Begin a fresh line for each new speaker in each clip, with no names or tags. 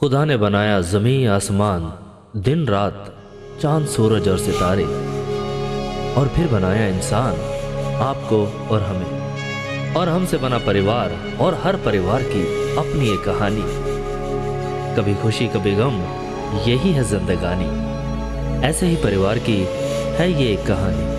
खुदा ने बनाया ज़मीन आसमान, दिन रात, चांद सूरज और सितारे, और फिर बनाया इंसान, आपको और हमें, और हमसे बना परिवार, और हर परिवार की अपनी एक कहानी। कभी खुशी कभी गम, यही है जिंदगानी। ऐसे ही परिवार की है ये एक कहानी।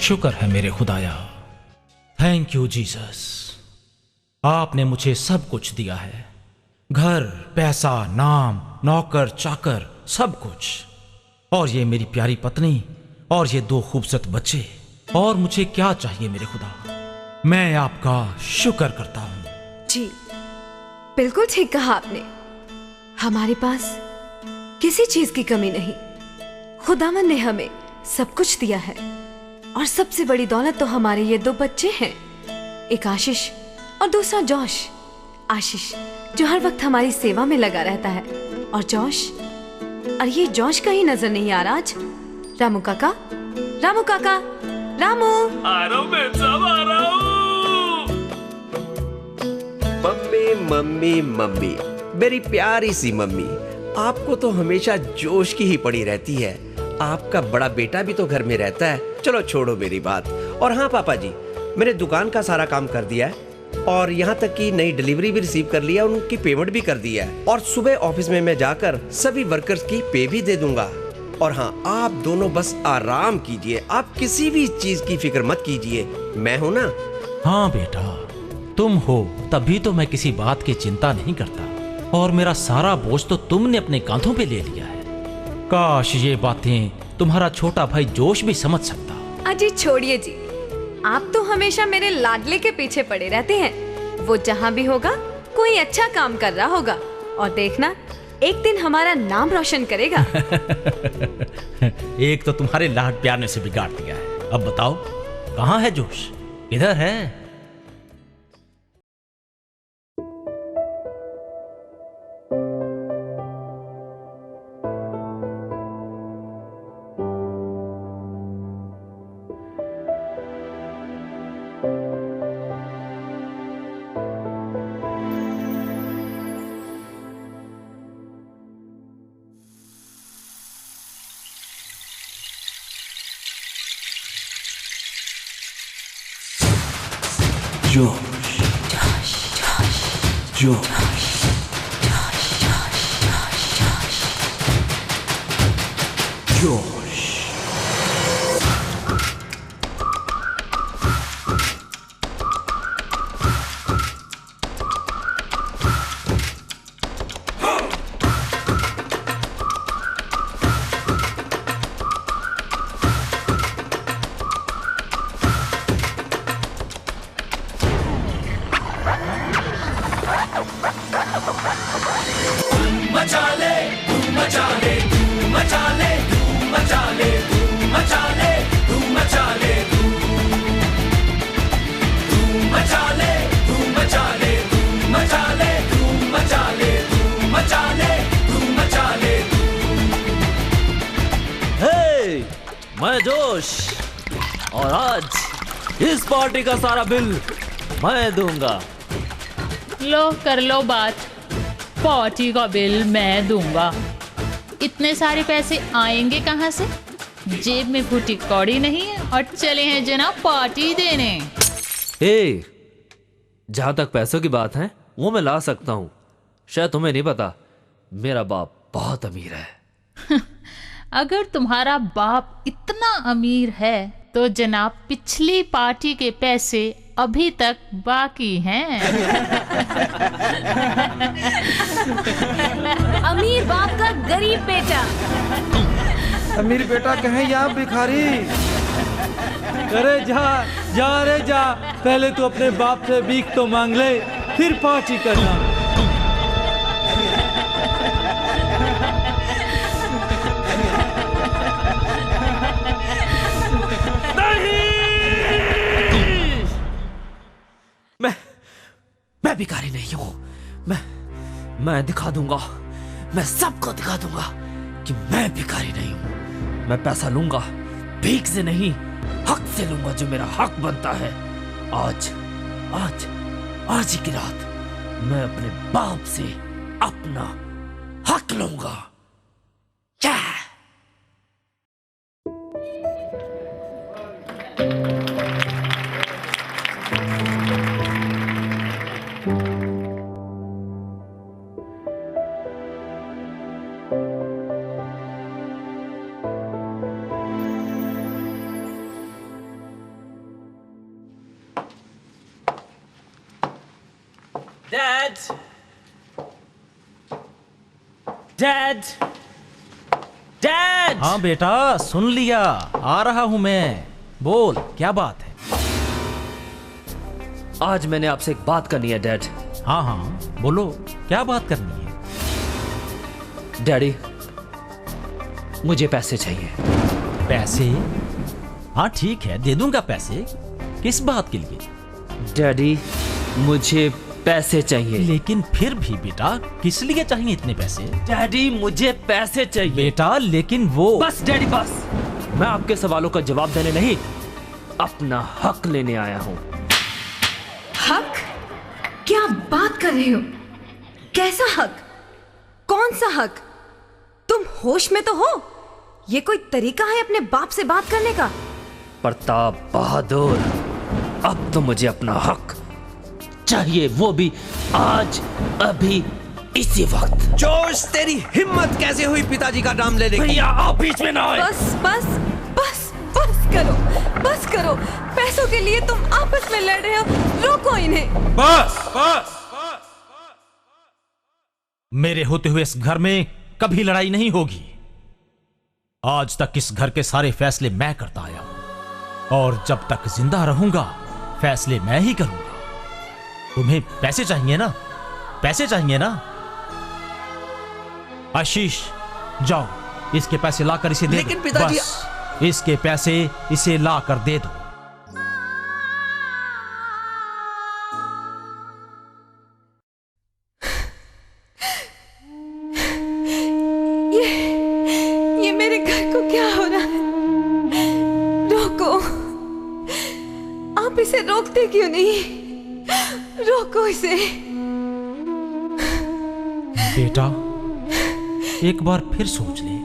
शुक्र है मेरे खुदाया, थैंक यू जीसस। आपने मुझे सब कुछ दिया है, घर, पैसा, नाम, नौकर, चाकर, सब कुछ। और ये मेरी प्यारी पत्नी, और ये 2 खूबसूरत बच्चे। और मुझे क्या चाहिए मेरे खुदा? मैं आपका शुक्र करता हूं।
जी बिल्कुल ठीक कहा आपने। हमारे पास किसी चीज की कमी नहीं। खुदावन ने हमें सब कुछ दिया है, और सबसे बड़ी दौलत तो हमारे ये 2 बच्चे हैं, एक आशीष और दूसरा जोश। आशीष जो हर वक्त हमारी सेवा में लगा रहता है, और जोश, और ये जोश कहीं नजर नहीं आ रहा आज। रामू काका, रामू काका, रामू।
आ रहा हूं मैं, सब आ रहा हूं।
मम्मी मम्मी मम्मी, मेरी प्यारी सी मम्मी, आपको तो हमेशा जोश की ही पड़ी रहती है। आपका बड़ा बेटा भी तो घर में रहता है। चलो छोड़ो मेरी बात। और हाँ पापा जी, मैंने दुकान का सारा काम कर दिया है, और यहाँ तक कि नई डिलीवरी भी रिसीव कर लिया, उनकी पेमेंट भी कर दी है। और सुबह ऑफिस में मैं जाकर सभी वर्कर्स की पे भी दे दूंगा। और हाँ, आप दोनों बस आराम कीजिए, आप किसी भी चीज की फिक्र मत कीजिए, मैं हूँ ना।
हाँ बेटा, तुम हो तभी तो मैं किसी बात की चिंता नहीं करता, और मेरा सारा बोझ तो तुमने अपने कांधों पे ले लिया है। काश ये बातें तुम्हारा छोटा भाई जोश भी समझ सकता।
अजी छोड़िए जी, आप तो हमेशा मेरे लाडले के पीछे पड़े रहते हैं। वो जहाँ भी होगा कोई अच्छा काम कर रहा होगा, और देखना एक दिन हमारा नाम रोशन करेगा।
एक तो तुम्हारे लाड प्यार ने से बिगाड़ दिया है। अब बताओ कहाँ है जोश, किधर है?
जोश, जोश, जोश।
मैं जोश, और आज इस पार्टी का सारा बिल मैं दूंगा।
लो कर लो बात, पार्टी का बिल मैं दूंगा। इतने सारे पैसे आएंगे कहाँ से? जेब में फूटी कौड़ी नहीं है, और चले हैं जनाब पार्टी देने।
जहां तक पैसों की बात है वो मैं ला सकता हूँ। शायद तुम्हें नहीं पता, मेरा बाप बहुत अमीर है।
अगर तुम्हारा बाप इतना अमीर है तो जनाब पिछली पार्टी के पैसे अभी तक बाकी हैं।
अमीर बाप का गरीब बेटा।
अमीर बेटा कहे या भिखारी। अरे जा जा रे जा, पहले तो अपने बाप से भीख तो मांग ले, फिर पार्टी करना।
मैं दिखा दूंगा, मैं सबको दिखा दूंगा कि मैं भिखारी नहीं हूं। मैं पैसा लूंगा, भीख से नहीं, हक से लूंगा, जो मेरा हक बनता है। आज आज आज ही की रात मैं अपने बाप से अपना हक लूंगा। क्या?
Dad, dad, dad. हाँ बेटा, सुन लिया, आ रहा हूं मैं। बोल, क्या बात है?
आज मैंने आपसे एक बात करनी है डैड।
हाँ हाँ बोलो, क्या बात करनी है?
डैडी, मुझे पैसे चाहिए।
पैसे? हाँ ठीक है, दे दूंगा पैसे। किस बात के लिए?
डैडी, मुझे पैसे चाहिए।
लेकिन फिर भी बेटा, किस लिए चाहिए इतने पैसे?
डैडी, मुझे पैसे चाहिए।
बेटा लेकिन वो...
बस डैडी बस, मैं आपके सवालों का जवाब देने नहीं, अपना हक लेने आया हूँ।
हक? क्या बात कर रहे हो? कैसा हक? कौन सा हक? तुम होश में तो हो? ये कोई तरीका है अपने बाप से बात करने का?
प्रताप बहादुर, अब तो मुझे अपना हक चाहिए, वो भी आज, अभी, इसी वक्त।
जोश, तेरी हिम्मत कैसे हुई पिताजी का नाम लेने की?
भैया आप बीच में ना आए।
बस बस बस बस करो, बस करो। पैसों के लिए तुम आपस में लड़ रहे हो, रोको इन्हें।
बस बस। मेरे होते हुए इस घर में कभी लड़ाई नहीं होगी। आज तक इस घर के सारे फैसले मैं करता आया हूं, और जब तक जिंदा रहूंगा फैसले मैं ही करूंगा। तुम्हें पैसे चाहिए ना? पैसे चाहिए ना? आशीष, जाओ इसके पैसे लाकर इसे दे
लेकिन
दो।
पिताजी...
बस, इसके पैसे इसे लाकर दे दो।
ये मेरे घर को क्या हो रहा है? रोको, आप इसे रोकते क्यों नहीं? रोको इसे।
बेटा, एक बार फिर सोच ले,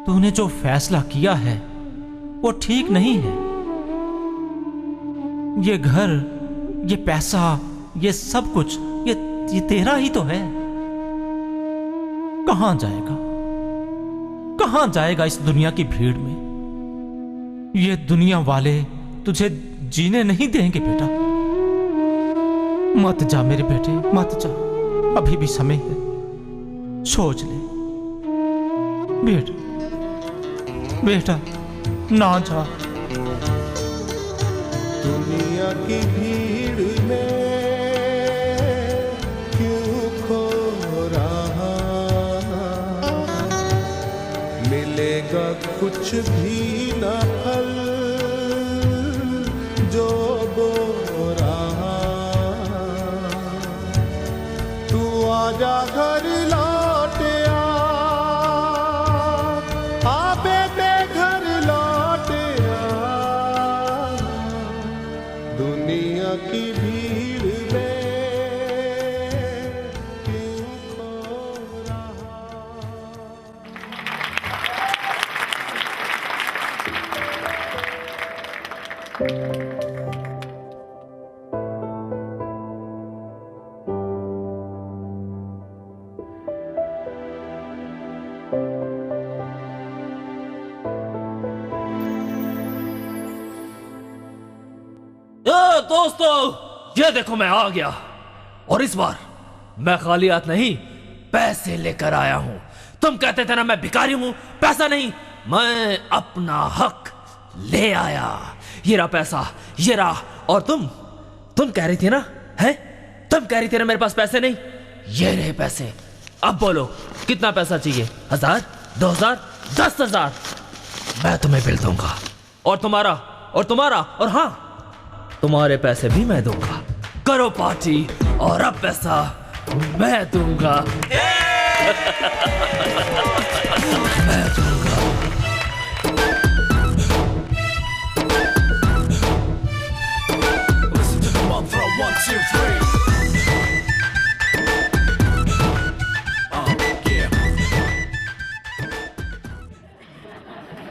तूने जो फैसला किया है वो ठीक नहीं है। ये घर, ये पैसा, ये सब कुछ, ये तेरा ही तो है। कहां जाएगा? कहां जाएगा इस दुनिया की भीड़ में? ये दुनिया वाले तुझे जीने नहीं देंगे बेटा। मत जा मेरे बेटे, मत जा, अभी भी समय है। सोच ले बेटा, बेटा ना जा।
दुनिया की भीड़ में क्यों खो रहा, मिलेगा कुछ भी न फल जो बो रहा। तू आजा घर लौट आ बेटे, घर लौट आ। दुनिया की भीड़ में क्यों खो रहा।
दोस्तों, ये देखो मैं आ गया, और इस बार मैं खाली हाथ नहीं, पैसे लेकर आया हूं। तुम कहते थे ना मैं भिखारी हूं, पैसा नहीं, मैं अपना हक ले आया। ये रहा पैसा, ये रहा। और तुम कह रही थी ना, है? तुम कह रही थी ना मेरे पास पैसे नहीं, ये रहे पैसे। अब बोलो कितना पैसा चाहिए? 1000, 2000, 10,000? मैं तुम्हें बिल दूंगा, और तुम्हारा, और तुम्हारा, और हाँ, तुम्हारे पैसे भी मैं दूंगा। करो पार्टी, और अब पैसा मैं दूंगा। मैं दूंगा।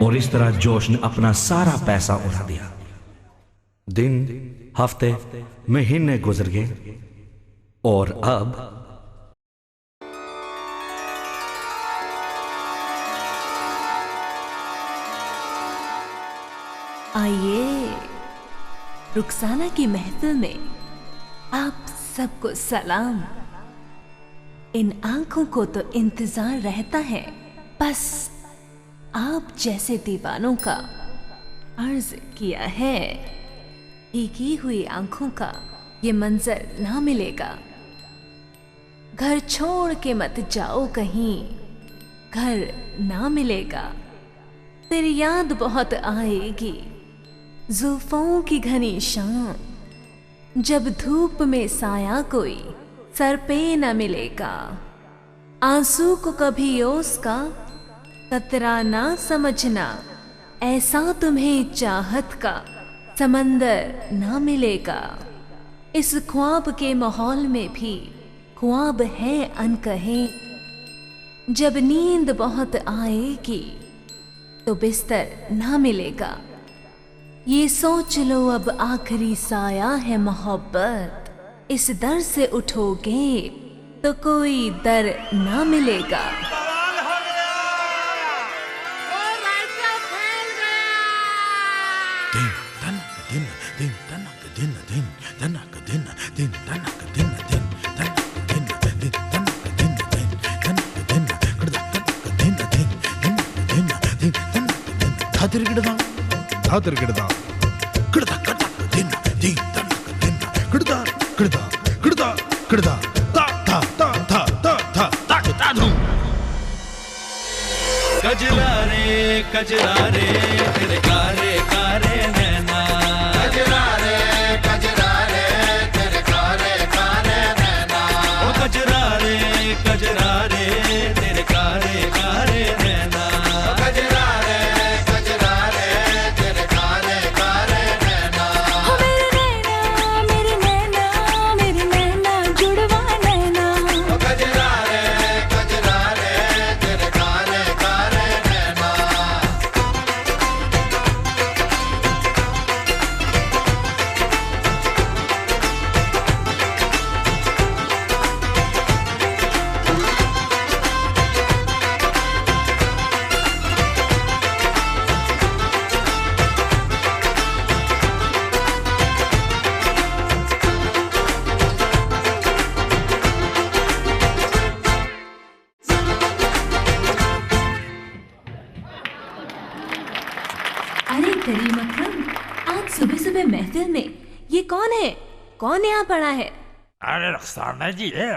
और इस तरह जोश ने अपना सारा पैसा उड़ा दिया। दिन, हफ्ते, महीने गुजर गए और अब
आइए, रुखसाना की महफिल में आप सबको सलाम। इन आंखों को तो इंतजार रहता है, बस आप जैसे दीवानों का अर्ज किया है। भीगी हुई आंखों का ये मंजर ना मिलेगा। घर छोड़ के मत जाओ कहीं, घर ना मिलेगा। फिर याद बहुत आएगी जुल्फों की घनी शाम, जब धूप में साया कोई सर पे न मिलेगा। आंसू को कभी ओस का कतरा ना समझना, ऐसा तुम्हें चाहत का समंदर ना मिलेगा। इस ख्वाब के माहौल में भी ख्वाब है अनकहे, जब नींद बहुत आएगी तो बिस्तर ना मिलेगा। ये सोच लो अब आखिरी साया है मोहब्बत, इस दर से उठोगे तो कोई दर ना मिलेगा।
कजरा रे तेरे कारे कारे नैना, कजरा रे तेरे कारे कारे नैना, ओ कजरा रे तेरे कारे कारे नैना, कजरा रे तेरे कारे कारे नैना।
हो मेरे नैना जुड़वा नैना,
ओ कजरा रे तेरे कारे कारे नैना।
अरे करीम अकरम, आज सुबह सुबह महफिल में ये कौन है? कौन यहाँ पड़ा है?
अरे रुखसाना जी है।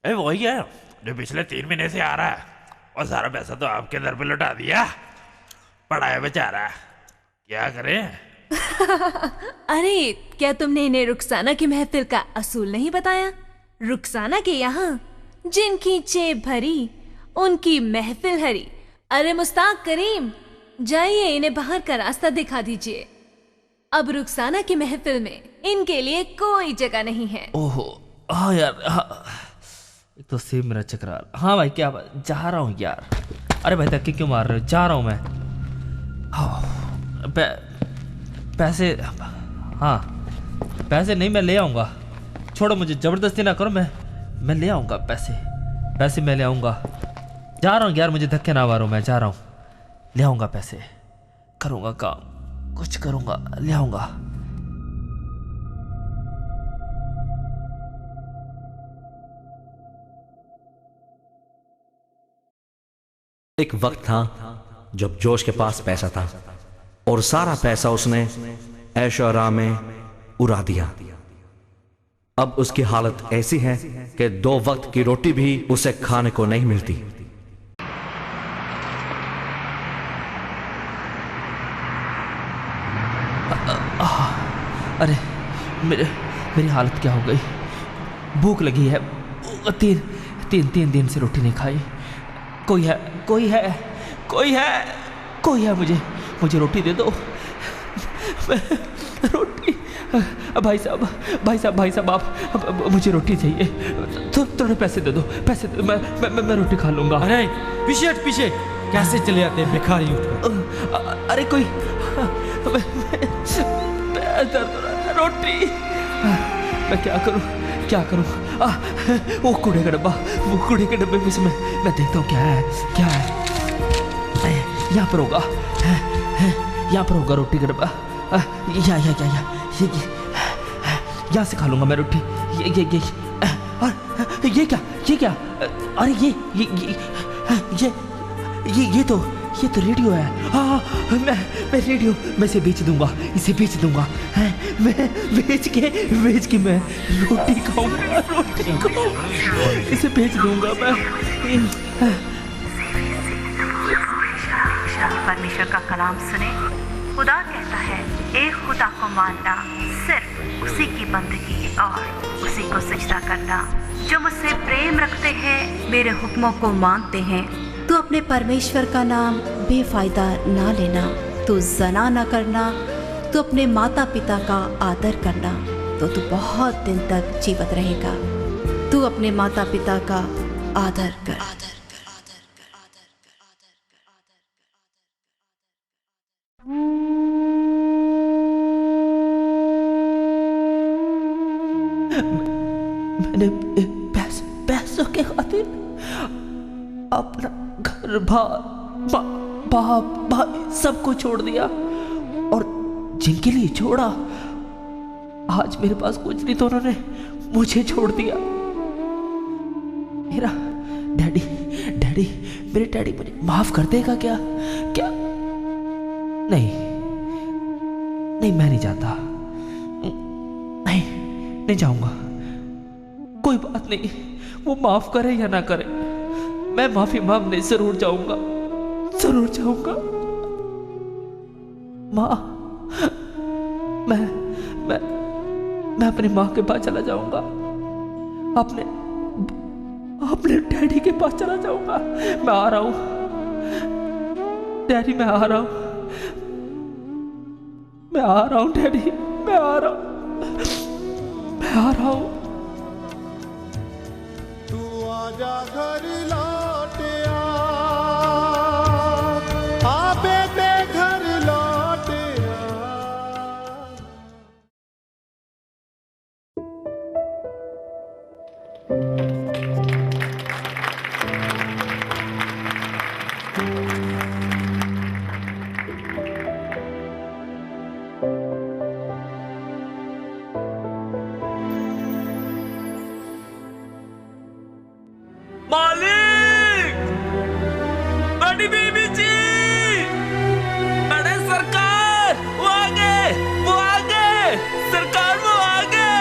ए वही है जो पिछले 3 महीने से आ रहा है, और सारा पैसा तो आपके दर पे लौटा दिया। पड़ा है बेचारा, क्या करें।
अरे क्या तुमने इन्हें रुखसाना की महफिल का असूल नहीं बताया? रुखसाना के यहाँ जिनकी जेब भरी उनकी महफिल हरी। अरे मुस्ताक, करीम, जाइए इन्हें बाहर का रास्ता दिखा दीजिए। अब रुखसाना की महफिल में इनके लिए कोई जगह नहीं है।
ओहो, हाँ यार, हाँ। एक तो सेब मेरा चकरा। हाँ भाई, क्या बात, जा रहा हूँ यार। अरे भाई धक्के क्यों मार रहे हो? जा रहा हूँ मैं। हाँ, पैसे, हाँ पैसे नहीं, मैं ले आऊँगा। छोड़ो मुझे, ज़बरदस्ती ना करो। मैं ले आऊँगा पैसे मैं ले आऊँगा। जा रहा हूँ यार, मुझे धक्के ना मारो, मैं जा रहा हूँ। ले आऊँगा पैसे, करूँगा काम, कुछ करूँगा, ले आऊँगा।
एक वक्त था जब जोश के पास पैसा था और सारा पैसा उसने ऐशो आराम में उड़ा दिया। अब उसकी हालत ऐसी है कि 2 वक्त की रोटी भी उसे खाने को नहीं मिलती।
अरे मेरी हालत क्या हो गई? भूख लगी है। तीन दिन से रोटी नहीं खाई। कोई है, मुझे रोटी दे दो। रोटी। भाई साहब आप मुझे रोटी चाहिए। थोड़े पैसे दे दो, मैं रोटी खा लूंगा।
अरे पीछे कैसे चले आते हैं भिखारी उठकर?
अरे कोई रोटी। मैं क्या करूं? वो कूड़े का डब्बे में से मैं देखता हूँ क्या है। यहाँ पर होगा रोटी का डब्बा। यहाँ से खा लूंगा मैं रोटी। और ये क्या? अरे ये तो रेडियो है। हाँ, मैं रेडियो में इसे बेच दूंगा। मैं बेच के मैं रोटी खाऊंगा। इसे बेच दूंगा मैं।
परमेश्वर का कलाम सुने। खुदा कहता है, एक खुदा को मानना, सिर्फ उसी की बंदगी और उसी को सजदा करना। जो मुझसे प्रेम रखते हैं, मेरे हुक्मों को मानते हैं। तू अपने परमेश्वर का नाम बेफायदा ना लेना, तू जना ना करना, तू अपने माता पिता का आदर करना, तो तू बहुत दिन तक जीवित रहेगा। तू अपने माता पिता का आदर कर।
मैंने पैसों के खातिर अपना घर भाई सबको छोड़ दिया, और जिनके लिए छोड़ा आज मेरे पास कुछ नहीं तो उन्होंने मुझे छोड़ दिया। मेरा डैडी मेरे डैडी मुझे माफ कर देगा क्या? नहीं, मैं नहीं जाता। नहीं जाऊंगा। कोई बात नहीं, वो माफ करे या ना करे, मैं माफी मांगने जरूर जाऊंगा। माँ, मैं अपनी माँ के पास चला जाऊंगा। अपने डैडी के पास चला जाऊंगा। मैं आ रहा हूँ डैडी, मैं आ रहा हूँ डैडी, मैं आ रहा हूँ।
तू आजा घर लौट आ बेटे घर लौट
मालिक, बड़ी बीबी जी, बड़े सरकार, वो आगे, सरकार वो आगे।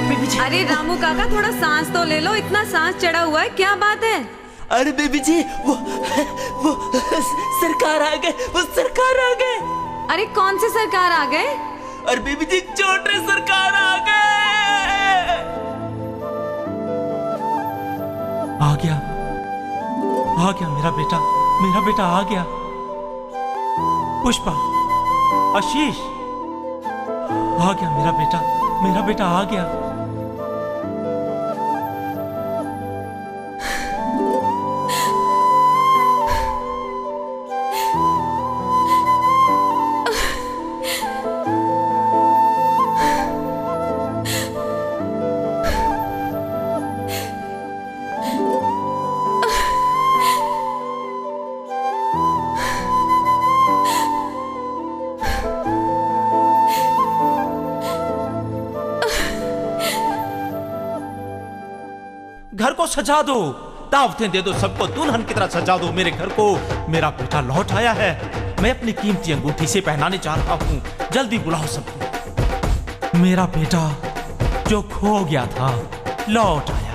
बीबी जी।
अरे रामू काका, थोड़ा सांस तो ले लो, इतना सांस चढ़ा हुआ है, क्या बात है?
अरे बीबी जी, वो सरकार आ गए।
अरे कौन से सरकार आ गए?
अरे बीबी जी, छोटे सरकार आ गए।
आ गया मेरा बेटा आ गया। पुष्पा, आशीष, आ गया मेरा बेटा आ गया। घर को सजा दो, दावतें दे दो, सबको दुल्हन की तरह सजा दो मेरे घर को। मेरा बेटा लौट आया है, मैं अपनी कीमती अंगूठी से पहनाने जा रहा हूं। जल्दी बुलाओ सबको। मेरा बेटा जो खो गया था लौट आया है।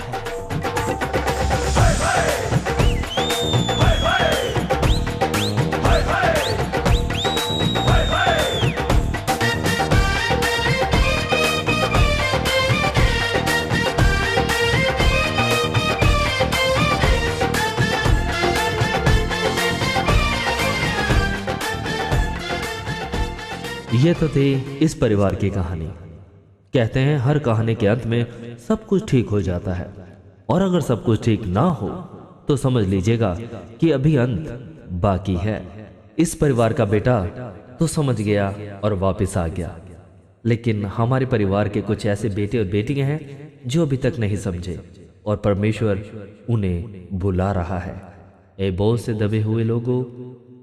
ये तो थी इस परिवार की कहानी। कहते हैं हर कहानी के अंत में सब कुछ ठीक हो जाता है, और अगर सब कुछ ठीक ना हो तो समझ लीजिएगा कि अभी अंत बाकी है। इस परिवार का बेटा तो समझ गया और वापस आ गया, लेकिन हमारे परिवार के कुछ ऐसे बेटे और बेटियां हैं जो अभी तक नहीं समझे, और परमेश्वर उन्हें बुला रहा है। ए बोझ से दबे हुए लोगों,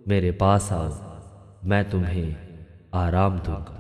मेरे पास आओ, मैं तुम्हें आराम दूंगा।